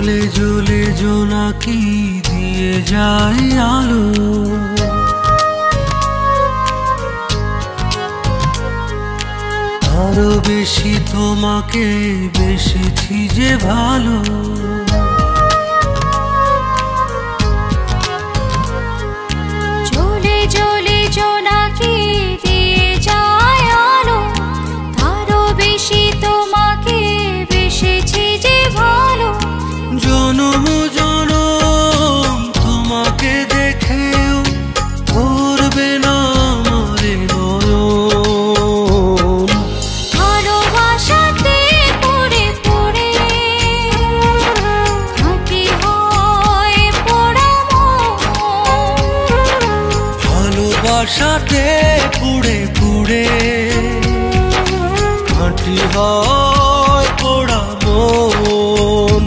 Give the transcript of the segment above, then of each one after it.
জ্বলে জ্বলে জোনাকি দিয়ে যায় আলো। আরো বেশি তোমাকে বেসেছি যে ভালো। জ্বলে জ্বলে জোনাকি দিয়ে যায় আলো, আরো বেশি তোমাকে বেসেছি যে ভালো। জনম জনম তোমাকে দেখেও ভরবে না আমারে নয়ন। ভালোবাসাতে পড়ে পড়ে খাঁটি হয় পোড়া মন। ভালোবাসাতে পুড়ে পুড়ে খাঁটি হয় পোড়া মন।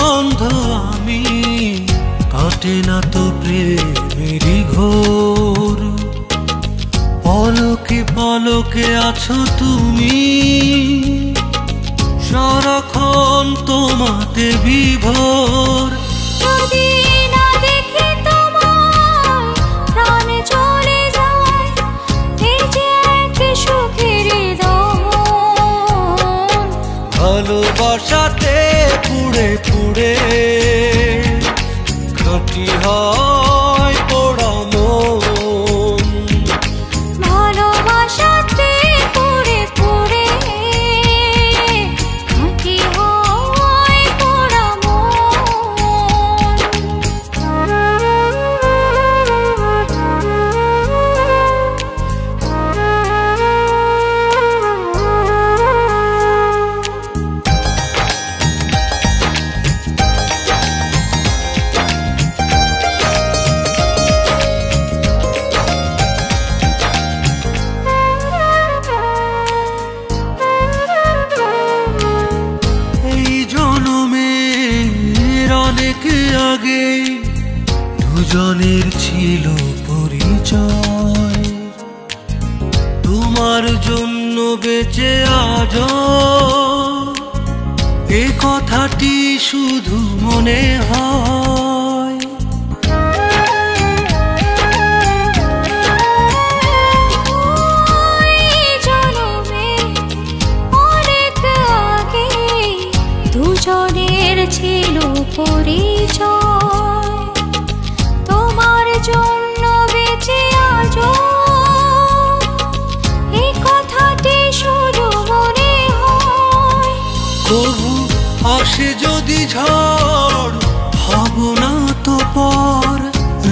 অন্ধ আমি কাটে না তো প্রেমেরই ঘোর। পলকে পলকে আছো তুমি, সারাক্ষণ তোমাতে বিভোর। যদি না দেখি তোমায় প্রাণ চলে যায়, এই যে এক সুখের দহন। ভালোবাসাতে পুড়ে পুড়ে খাঁটি হয় পোড়া মন। ভালোবাসাতে পুড়ে পুড়ে খাঁটি হয় পোড়া আগে দুজনের ছিল পরিচয়, তোমার জন্য বেঁচে আজ এ কথাটি শুধু মনে হয়। দুজনের ছিল পরিচয়, তোমার জন্য বেঁচে আজ এই কথাটি শুধু মনে হয়। তবু আসে যদি ঝড় হব না তো পর,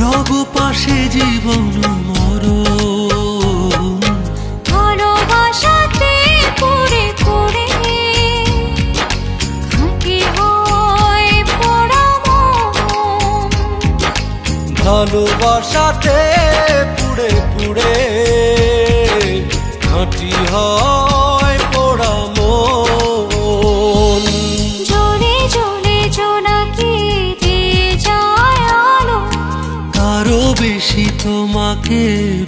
রব পাশে জীবন মরণ। ভালোবাসাতে পড়ে পড়ে খাঁটি হয় পোড়া মন। ভালোবাসাতে পুড়ে পুড়ে খাঁটি হয় পোড়া মন। জ্বলে জ্বলে জোনাকি দিয়ে যায় আলো, আরো বেশি তোমাকে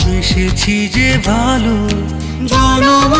বেসেছি যে ভালো। জনম